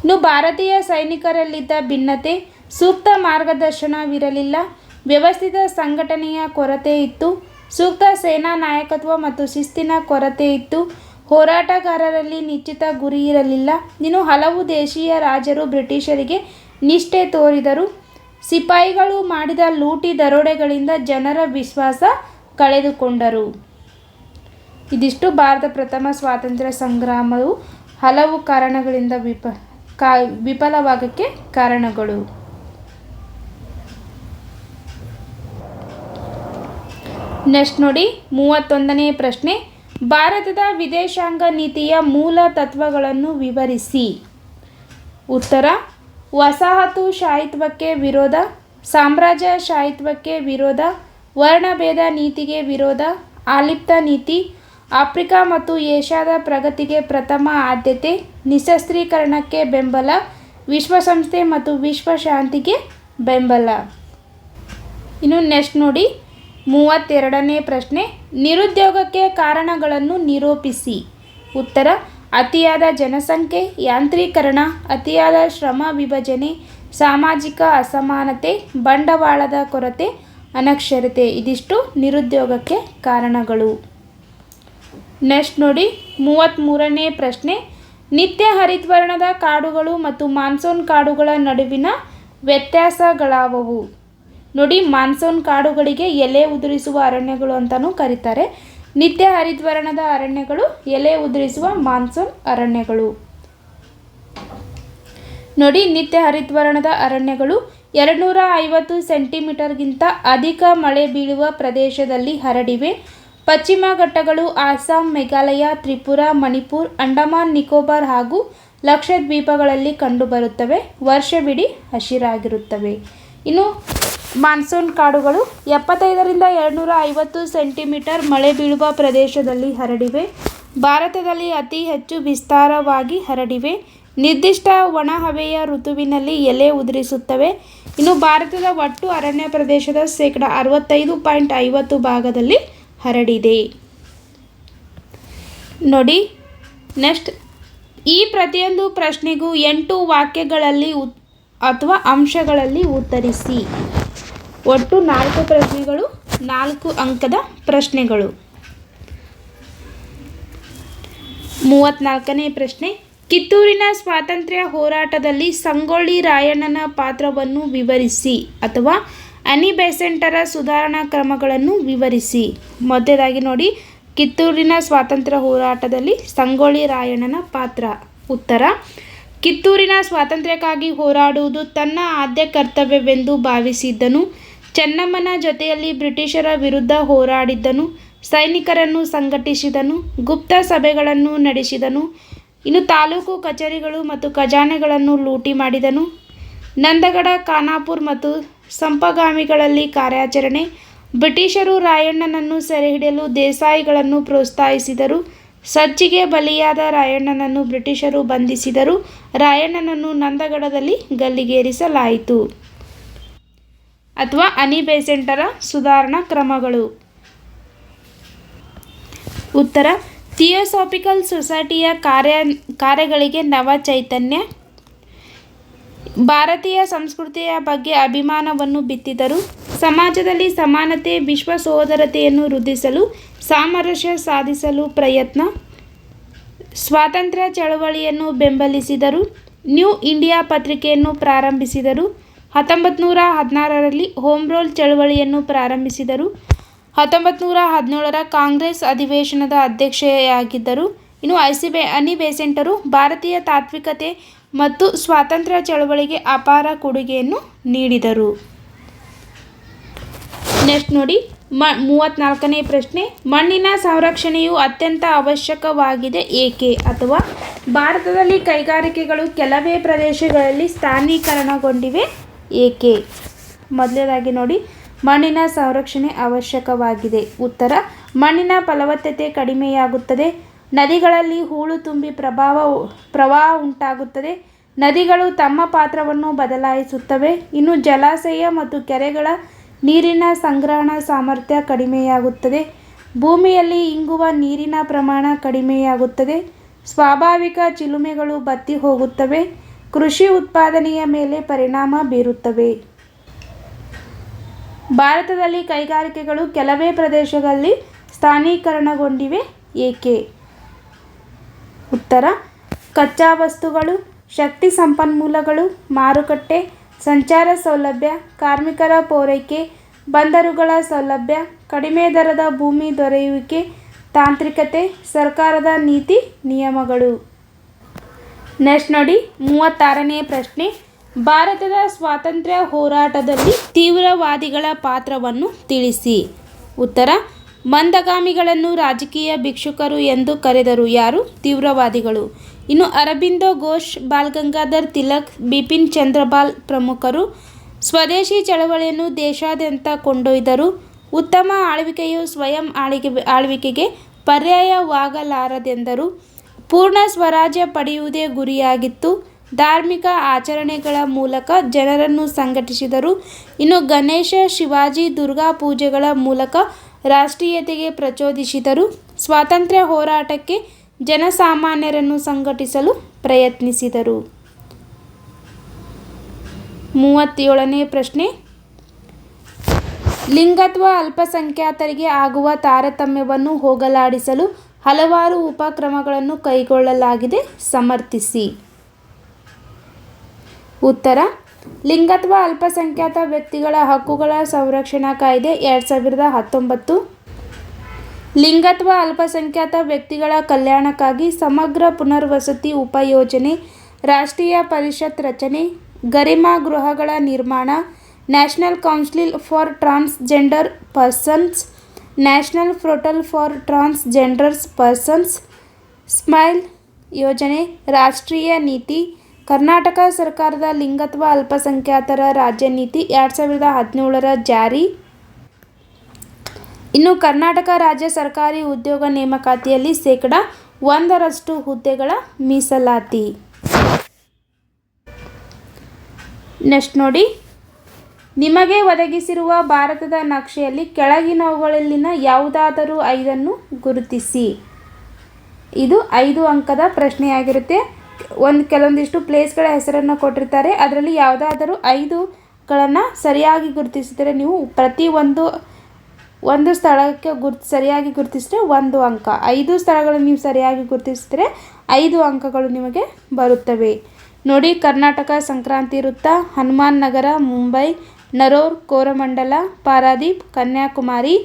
ಇನ್ನು ಭಾರತೀಯ ಸೈನಿಕರಲ್ಲಿದ್ದ ಭಿನ್ನತೆ, ಸೂಕ್ತ ಮಾರ್ಗದರ್ಶನವಿರಲಿಲ್ಲ, ವ್ಯವಸ್ಥಿತ ಸಂಘಟನೆಯ ಕೊರತೆ ಇತ್ತು, ಸೂಕ್ತ ಸೇನಾ ನಾಯಕತ್ವ ಮತ್ತು ಶಿಸ್ತಿನ ಕೊರತೆ ಇತ್ತು, ಹೋರಾಟಗಾರರಲ್ಲಿ ನಿಶ್ಚಿತ ಗುರಿ ಇರಲಿಲ್ಲ. ಇನ್ನು ಹಲವು ದೇಶೀಯ ರಾಜರು ಬ್ರಿಟಿಷರಿಗೆ ನಿಷ್ಠೆ ತೋರಿದರು. ಸಿಪಾಯಿಗಳು ಮಾಡಿದ ಲೂಟಿ ದರೋಡೆಗಳಿಂದ ಜನರ ವಿಶ್ವಾಸ ಕಳೆದುಕೊಂಡರು. ಇದಿಷ್ಟು ಭಾರತ ಪ್ರಥಮ ಸ್ವಾತಂತ್ರ್ಯ ಸಂಗ್ರಾಮವು ಹಲವು ಕಾರಣಗಳಿಂದ ವಿಫಲವಾಗಕ್ಕೆ ಕಾರಣಗಳು. ನೆಕ್ಸ್ಟ್ ನೋಡಿ, 31ನೇ ಪ್ರಶ್ನೆ. ಭಾರತದ ವಿದೇಶಾಂಗ ನೀತಿಯ ಮೂಲ ತತ್ವಗಳನ್ನು ವಿವರಿಸಿ. ಉತ್ತರ, ವಸಾಹತುಶಾಹಿತ್ವಕ್ಕೆ ವಿರೋಧ, ಸಾಮ್ರಾಜ್ಯಶಾಹಿತ್ವಕ್ಕೆ ವಿರೋಧ, ವರ್ಣಭೇದ ನೀತಿಗೆ ವಿರೋಧ, ಆಲಿಪ್ತ ನೀತಿ, ಆಫ್ರಿಕಾ ಮತ್ತು ಏಷ್ಯಾದ ಪ್ರಗತಿಗೆ ಪ್ರಥಮ ಆದ್ಯತೆ, ನಿಶಸ್ತ್ರೀಕರಣಕ್ಕೆ ಬೆಂಬಲ, ವಿಶ್ವಸಂಸ್ಥೆ ಮತ್ತು ವಿಶ್ವ ಶಾಂತಿಗೆ ಬೆಂಬಲ. ಇನ್ನು ನೆಕ್ಸ್ಟ್ ನೋಡಿ, 32ನೇ ಪ್ರಶ್ನೆ. ನಿರುದ್ಯೋಗಕ್ಕೆ ಕಾರಣಗಳನ್ನು ನಿರೂಪಿಸಿ. ಉತ್ತರ, ಅತಿಯಾದ ಜನಸಂಖ್ಯೆ, ಯಾಂತ್ರೀಕರಣ, ಅತಿಯಾದ ಶ್ರಮ ವಿಭಜನೆ, ಸಾಮಾಜಿಕ ಅಸಮಾನತೆ, ಬಂಡವಾಳದ ಕೊರತೆ, ಅನಕ್ಷರತೆ. ಇದಿಷ್ಟು ನಿರುದ್ಯೋಗಕ್ಕೆ ಕಾರಣಗಳು. ನೆಕ್ಸ್ಟ್ ನೋಡಿ, 33ನೇ ಪ್ರಶ್ನೆ. ನಿತ್ಯ ಹರಿದ್ವರ್ಣದ ಕಾಡುಗಳು ಮತ್ತು ಮಾನ್ಸೂನ್ ಕಾಡುಗಳ ನಡುವಿನ ವ್ಯತ್ಯಾಸಗಳಾವವು? ನೋಡಿ, ಮಾನ್ಸೂನ್ ಕಾಡುಗಳಿಗೆ ಎಲೆ ಉದುರಿಸುವ ಅರಣ್ಯಗಳು ಅಂತಲೂ ಕರೀತಾರೆ. ನಿತ್ಯ ಹರಿದ್ವರ್ಣದ ಅರಣ್ಯಗಳು ಎಲೆ ಉದುರಿಸುವ ಮಾನ್ಸೂನ್ ಅರಣ್ಯಗಳು. ನೋಡಿ, ನಿತ್ಯ ಹರಿದ್ವರ್ಣದ ಅರಣ್ಯಗಳು 250 ಸೆಂಟಿಮೀಟರ್ಗಿಂತ ಅಧಿಕ ಮಳೆ ಬೀಳುವ ಪ್ರದೇಶದಲ್ಲಿ ಹರಡಿವೆ. ಪಶ್ಚಿಮ ಘಟ್ಟಗಳು ಅಸ್ಸಾಂ, ಮೇಘಾಲಯ, ತ್ರಿಪುರ, ಮಣಿಪುರ್, ಅಂಡಮಾನ್ ನಿಕೋಬಾರ್ ಹಾಗೂ ಲಕ್ಷದ್ವೀಪಗಳಲ್ಲಿ ಕಂಡುಬರುತ್ತವೆ. ವರ್ಷವಿಡೀ ಹಸಿರಾಗಿರುತ್ತವೆ. ಇನ್ನು ಮಾನ್ಸೂನ್ ಕಾಡುಗಳು 75ರಿಂದ 250 ಸೆಂಟಿಮೀಟರ್ ಮಳೆ ಬೀಳುವ ಪ್ರದೇಶದಲ್ಲಿ ಹರಡಿವೆ. ಭಾರತದಲ್ಲಿ ಅತಿ ಹೆಚ್ಚು ವಿಸ್ತಾರವಾಗಿ ಹರಡಿವೆ. ನಿರ್ದಿಷ್ಟ ಒಣಹವೆಯ ಋತುವಿನಲ್ಲಿ ಎಲೆ ಉದುರಿಸುತ್ತವೆ. ಇನ್ನು ಭಾರತದ ಒಟ್ಟು ಅರಣ್ಯ ಪ್ರದೇಶದ 65.50% ಭಾಗದಲ್ಲಿ ಹರಡಿದೆ. ನೋಡಿ ನೆಕ್ಸ್ಟ್, ಈ ಪ್ರತಿಯೊಂದು ಪ್ರಶ್ನೆಗೂ 8 ವಾಕ್ಯಗಳಲ್ಲಿ ಅಥವಾ ಅಂಶಗಳಲ್ಲಿ ಉತ್ತರಿಸಿ. ಒಟ್ಟು 4 ಪ್ರಶ್ನೆಗಳು, 4 ಅಂಕದ ಪ್ರಶ್ನೆಗಳು. 34ನೇ ಪ್ರಶ್ನೆ, ಕಿತ್ತೂರಿನ ಸ್ವಾತಂತ್ರ್ಯ ಹೋರಾಟದಲ್ಲಿ ಸಂಗೊಳ್ಳಿ ರಾಯಣ್ಣನ ಪಾತ್ರವನ್ನು ವಿವರಿಸಿ ಅಥವಾ ಅನಿ ಬೆಸೆಂಟರ ಸುಧಾರಣಾ ಕ್ರಮಗಳನ್ನು ವಿವರಿಸಿ. ಮೊದಲನೇದಾಗಿ ನೋಡಿ, ಕಿತ್ತೂರಿನ ಸ್ವಾತಂತ್ರ್ಯ ಹೋರಾಟದಲ್ಲಿ ಸಂಗೊಳ್ಳಿ ರಾಯಣ್ಣನ ಪಾತ್ರ. ಉತ್ತರ: ಕಿತ್ತೂರಿನ ಸ್ವಾತಂತ್ರ್ಯಕ್ಕಾಗಿ ಹೋರಾಡುವುದು ತನ್ನ ಆದ್ಯ ಕರ್ತವ್ಯವೆಂದು ಭಾವಿಸಿದ್ದನು. ಚೆನ್ನಮ್ಮನ ಜೊತೆಯಲ್ಲಿ ಬ್ರಿಟಿಷರ ವಿರುದ್ಧ ಹೋರಾಡಿದ್ದನು. ಸೈನಿಕರನ್ನು ಸಂಘಟಿಸಿದನು. ಗುಪ್ತ ಸಭೆಗಳನ್ನು ನಡೆಸಿದನು. ಇನ್ನು ತಾಲೂಕು ಕಚೇರಿಗಳು ಮತ್ತು ಖಜಾನೆಗಳನ್ನು ಲೂಟಿ ಮಾಡಿದನು. ನಂದಗಡ, ಖಾನಾಪುರ ಮತ್ತು ಸಂಪಗಾಮಿಗಳಲ್ಲಿ ಕಾರ್ಯಾಚರಣೆ. ಬ್ರಿಟಿಷರು ರಾಯಣ್ಣನನ್ನು ಸೆರೆಹಿಡಿಯಲು ದೇಸಾಯಿಗಳನ್ನು ಪ್ರೋತ್ಸಾಹಿಸಿದರು. ಸಜ್ಜಿಗೆ ಬಲಿಯಾದ ರಾಯಣ್ಣನನ್ನು ಬ್ರಿಟಿಷರು ಬಂಧಿಸಿದರು. ರಾಯಣ್ಣನನ್ನು ನಂದಗಡದಲ್ಲಿ ಗಲ್ಲಿಗೇರಿಸಲಾಯಿತು. ಅಥವಾ ಅನಿ ಬೆಸೆಂಟರ ಸುಧಾರಣಾ ಕ್ರಮಗಳು. ಉತ್ತರ: ಥಿಯೋಸಾಫಿಕಲ್ ಸೊಸೈಟಿಯ ಕಾರ್ಯಗಳಿಗೆ ನವ ಚೈತನ್ಯ. ಭಾರತೀಯ ಸಂಸ್ಕೃತಿಯ ಬಗ್ಗೆ ಅಭಿಮಾನವನ್ನು ಬಿತ್ತಿದರು. ಸಮಾಜದಲ್ಲಿ ಸಮಾನತೆ, ವಿಶ್ವ ಸೋದರತೆಯನ್ನು ವೃದ್ಧಿಸಲು, ಸಾಮರಸ್ಯ ಸಾಧಿಸಲು ಪ್ರಯತ್ನ. ಸ್ವಾತಂತ್ರ್ಯ ಚಳವಳಿಯನ್ನು ಬೆಂಬಲಿಸಿದರು. ನ್ಯೂ ಇಂಡಿಯಾ ಪತ್ರಿಕೆಯನ್ನು ಪ್ರಾರಂಭಿಸಿದರು. 1916ರಲ್ಲಿ ಹೋಮ್ ರೂಲ್ ಚಳವಳಿಯನ್ನು ಪ್ರಾರಂಭಿಸಿದರು. 1917ರ ಕಾಂಗ್ರೆಸ್ ಅಧಿವೇಶನದ ಅಧ್ಯಕ್ಷೆಯಾಗಿದ್ದರು. ಇನ್ನು ಅನಿ ಬೆಸೆಂಟರು ಭಾರತೀಯ ತಾತ್ವಿಕತೆ ಮತ್ತು ಸ್ವಾತಂತ್ರ್ಯ ಚಳವಳಿಗೆ ಅಪಾರ ಕೊಡುಗೆಯನ್ನು ನೀಡಿದರು. ನೆಕ್ಸ್ಟ್ ನೋಡಿ, 34ನೇ ಪ್ರಶ್ನೆ, ಮಣ್ಣಿನ ಸಂರಕ್ಷಣೆಯು ಅತ್ಯಂತ ಅವಶ್ಯಕವಾಗಿದೆ ಏಕೆ? ಅಥವಾ ಭಾರತದಲ್ಲಿ ಕೈಗಾರಿಕೆಗಳು ಕೆಲವೇ ಪ್ರದೇಶಗಳಲ್ಲಿ ಸ್ಥಾನೀಕರಣಗೊಂಡಿವೆ ಏಕೆ? ಮೊದಲನೇದಾಗಿ ನೋಡಿ, ಮಣ್ಣಿನ ಸಂರಕ್ಷಣೆ ಅವಶ್ಯಕವಾಗಿದೆ. ಉತ್ತರ: ಮಣ್ಣಿನ ಫಲವತ್ತತೆ ಕಡಿಮೆಯಾಗುತ್ತದೆ. ನದಿಗಳಲ್ಲಿ ಹೂಳು ತುಂಬಿ ಪ್ರವಾಹ ಉಂಟಾಗುತ್ತದೆ. ನದಿಗಳು ತಮ್ಮ ಪಾತ್ರವನ್ನು ಬದಲಾಯಿಸುತ್ತವೆ. ಇನ್ನು ಜಲಾಶಯ ಮತ್ತು ಕೆರೆಗಳ ನೀರಿನ ಸಂಗ್ರಹಣಾ ಸಾಮರ್ಥ್ಯ ಕಡಿಮೆಯಾಗುತ್ತದೆ. ಭೂಮಿಯಲ್ಲಿ ಇಂಗುವ ನೀರಿನ ಪ್ರಮಾಣ ಕಡಿಮೆಯಾಗುತ್ತದೆ. ಸ್ವಾಭಾವಿಕ ಚಿಲುಮೆಗಳು ಬತ್ತಿ ಹೋಗುತ್ತವೆ. ಕೃಷಿ ಉತ್ಪಾದನೆಯ ಮೇಲೆ ಪರಿಣಾಮ ಬೀರುತ್ತವೆ. ಭಾರತದಲ್ಲಿ ಕೈಗಾರಿಕೆಗಳು ಕೆಲವೇ ಪ್ರದೇಶಗಳಲ್ಲಿ ಸ್ಥಾನೀಕರಣಗೊಂಡಿವೆ ಏಕೆ? ಉತ್ತರ: ಕಚ್ಚಾ ವಸ್ತುಗಳು, ಶಕ್ತಿ ಸಂಪನ್ಮೂಲಗಳು, ಮಾರುಕಟ್ಟೆ, ಸಂಚಾರ ಸೌಲಭ್ಯ, ಕಾರ್ಮಿಕರ ಪೂರೈಕೆ, ಬಂದರುಗಳ ಸೌಲಭ್ಯ, ಕಡಿಮೆ ದರದ ಭೂಮಿ ದೊರೆಯುವಿಕೆ, ತಾಂತ್ರಿಕತೆ, ಸರ್ಕಾರದ ನೀತಿ ನಿಯಮಗಳು. ನೆಕ್ಸ್ಟ್ ನೋಡಿ, 36ನೇ ಪ್ರಶ್ನೆ, ಭಾರತದ ಸ್ವಾತಂತ್ರ್ಯ ಹೋರಾಟದಲ್ಲಿ ತೀವ್ರವಾದಿಗಳ ಪಾತ್ರವನ್ನು ತಿಳಿಸಿ. ಉತ್ತರ: ಮಂದಗಾಮಿಗಳನ್ನು ರಾಜಕೀಯ ಭಿಕ್ಷುಕರು ಎಂದು ಕರೆದರು. ಯಾರು? ತೀವ್ರವಾದಿಗಳು. ಇನ್ನು ಅರಬಿಂದೋ ಘೋಷ್, ಬಾಲ್ ಗಂಗಾಧರ್ ತಿಲಕ್, ಬಿಪಿನ್ ಚಂದ್ರಪಾಲ್ ಪ್ರಮುಖರು. ಸ್ವದೇಶಿ ಚಳವಳಿಯನ್ನು ದೇಶಾದ್ಯಂತ ಕೊಂಡೊಯ್ದರು. ಉತ್ತಮ ಆಳ್ವಿಕೆಯು ಸ್ವಯಂ ಆಳ್ವಿಕೆಗೆ ಪರ್ಯಾಯವಾಗಲಾರದೆಂದರು. ಪೂರ್ಣ ಸ್ವರಾಜ್ಯ ಪಡೆಯುವುದೇ ಗುರಿಯಾಗಿತ್ತು. ಧಾರ್ಮಿಕ ಆಚರಣೆಗಳ ಮೂಲಕ ಜನರನ್ನು ಸಂಘಟಿಸಿದರು. ಇನ್ನು ಗಣೇಶ, ಶಿವಾಜಿ, ದುರ್ಗಾ ಪೂಜೆಗಳ ಮೂಲಕ ರಾಷ್ಟ್ರೀಯತೆಗೆ ಪ್ರಚೋದಿಸಿದರು. ಸ್ವಾತಂತ್ರ್ಯ ಹೋರಾಟಕ್ಕೆ ಜನಸಾಮಾನ್ಯರನ್ನು ಸಂಘಟಿಸಲು ಪ್ರಯತ್ನಿಸಿದರು. 37ನೇ ಪ್ರಶ್ನೆ, ಲಿಂಗತ್ವ ಅಲ್ಪಸಂಖ್ಯಾತರಿಗೆ ಆಗುವ ತಾರತಮ್ಯವನ್ನು ಹೋಗಲಾಡಿಸಲು ಹಲವಾರು ಉಪಕ್ರಮಗಳನ್ನು ಕೈಗೊಳ್ಳಲಾಗಿದೆ. ಸಮರ್ಥಿಸಿ. ಉತ್ತರ: ಲಿಂಗತ್ವ ಅಲ್ಪಸಂಖ್ಯಾತ ವ್ಯಕ್ತಿಗಳ ಹಕ್ಕುಗಳ ಸಂರಕ್ಷಣಾ ಕಾಯ್ದೆ 2019. ಲಿಂಗತ್ವ ಅಲ್ಪಸಂಖ್ಯಾತ ವ್ಯಕ್ತಿಗಳ ಕಲ್ಯಾಣಕ್ಕಾಗಿ ಸಮಗ್ರ ಪುನರ್ವಸತಿ ಉಪಯೋಜನೆ, ರಾಷ್ಟ್ರೀಯ ಪರಿಷತ್ ರಚನೆ, ಗರಿಮಾ ಗೃಹಗಳ ನಿರ್ಮಾಣ, national council for transgender persons, national portal for transgender persons, smile ಯೋಜನೆ, ರಾಷ್ಟ್ರೀಯ ನೀತಿ, ಕರ್ನಾಟಕ ಸರ್ಕಾರದ ಲಿಂಗತ್ವ ಅಲ್ಪಸಂಖ್ಯಾತರ ರಾಜ್ಯ ನೀತಿ 2017ರ ಜಾರಿ. ಇನ್ನು ಕರ್ನಾಟಕ ರಾಜ್ಯ ಸರ್ಕಾರಿ ಉದ್ಯೋಗ ನೇಮಕಾತಿಯಲ್ಲಿ 1% ಹುದ್ದೆಗಳ ಮೀಸಲಾತಿ. ನೆಕ್ಸ್ಟ್ ನೋಡಿ, ನಿಮಗೆ ಒದಗಿಸಿರುವ ಭಾರತದ ನಕ್ಷೆಯಲ್ಲಿ ಕೆಳಗಿನವುಗಳಲ್ಲಿನ ಯಾವುದಾದರೂ 5 ಗುರುತಿಸಿ. ಇದು 5 ಅಂಕದ ಪ್ರಶ್ನೆಯಾಗಿರುತ್ತೆ. ಕೆಲವೊಂದಿಷ್ಟು ಪ್ಲೇಸ್ಗಳ ಹೆಸರನ್ನು ಕೊಟ್ಟಿರ್ತಾರೆ. ಅದರಲ್ಲಿ ಯಾವುದಾದರೂ 5ಗಳನ್ನು ಸರಿಯಾಗಿ ಗುರುತಿಸಿದರೆ ನೀವು ಪ್ರತಿ ಒಂದು ಸ್ಥಳಕ್ಕೆ ಸರಿಯಾಗಿ ಗುರುತಿಸಿದ್ರೆ 1 ಅಂಕ. 5 ಸ್ಥಳಗಳನ್ನು ನೀವು ಸರಿಯಾಗಿ ಗುರುತಿಸಿದರೆ 5 ಅಂಕಗಳು ನಿಮಗೆ ಬರುತ್ತವೆ. ನೋಡಿ, ಕರ್ನಾಟಕ ಸಂಕ್ರಾಂತಿ ವೃತ್ತ, Hanuman Nagar, Mumbai, Narora, Coromandel, Paradip, Kanyakumari,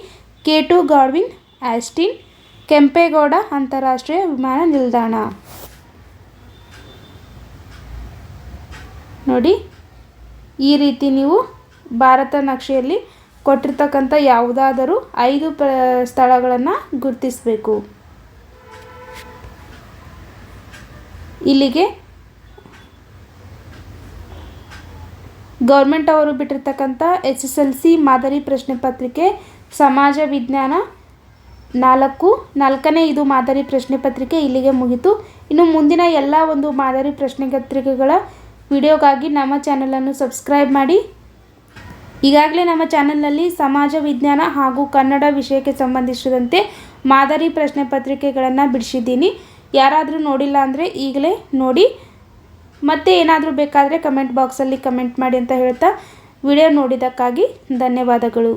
K2 Godwin, Austen, Kempegowda ಅಂತಾರಾಷ್ಟ್ರೀಯ ವಿಮಾನ ನಿಲ್ದಾಣ. ನೋಡಿ, ಈ ರೀತಿ ನೀವು ಭಾರತ ನಕ್ಷೆಯಲ್ಲಿ ಕೊಟ್ಟಿರ್ತಕ್ಕಂಥ ಯಾವುದಾದರೂ 5 ಸ್ಥಳಗಳನ್ನು ಗುರುತಿಸಬೇಕು. ಇಲ್ಲಿಗೆ ಗೌರ್ಮೆಂಟ್ ಅವರು ಬಿಟ್ಟಿರ್ತಕ್ಕಂಥ SSLC ಮಾದರಿ ಪ್ರಶ್ನೆ ಪತ್ರಿಕೆ ಸಮಾಜ ವಿಜ್ಞಾನ 4ನೇ ಇದು ಮಾದರಿ ಪ್ರಶ್ನೆ ಪತ್ರಿಕೆ ಇಲ್ಲಿಗೆ ಮುಗಿತು. ಇನ್ನು ಮುಂದಿನ ಎಲ್ಲ ಒಂದು ಮಾದರಿ ಪ್ರಶ್ನೆ ಪತ್ರಿಕೆಗಳ ವಿಡಿಯೋಗಾಗಿ ನಮ್ಮ ಚಾನಲನ್ನು ಸಬ್ಸ್ಕ್ರೈಬ್ ಮಾಡಿ. ಈಗಾಗಲೇ ನಮ್ಮ ಚಾನಲ್ನಲ್ಲಿ ಸಮಾಜ ವಿಜ್ಞಾನ ಹಾಗೂ ಕನ್ನಡ ವಿಷಯಕ್ಕೆ ಸಂಬಂಧಿಸಿದಂತೆ ಮಾದರಿ ಪ್ರಶ್ನೆ ಪತ್ರಿಕೆಗಳನ್ನು ಬಿಡಿಸಿದ್ದೀನಿ. ಯಾರಾದರೂ ನೋಡಿಲ್ಲ ಅಂದರೆ ಈಗಲೇ ನೋಡಿ. ಮತ್ತೆ ಏನಾದರೂ ಬೇಕಾದರೆ ಕಮೆಂಟ್ ಬಾಕ್ಸಲ್ಲಿ ಕಮೆಂಟ್ ಮಾಡಿ ಅಂತ ಹೇಳ್ತಾ ವಿಡಿಯೋ ನೋಡಿದ್ದಕ್ಕಾಗಿ ಧನ್ಯವಾದಗಳು.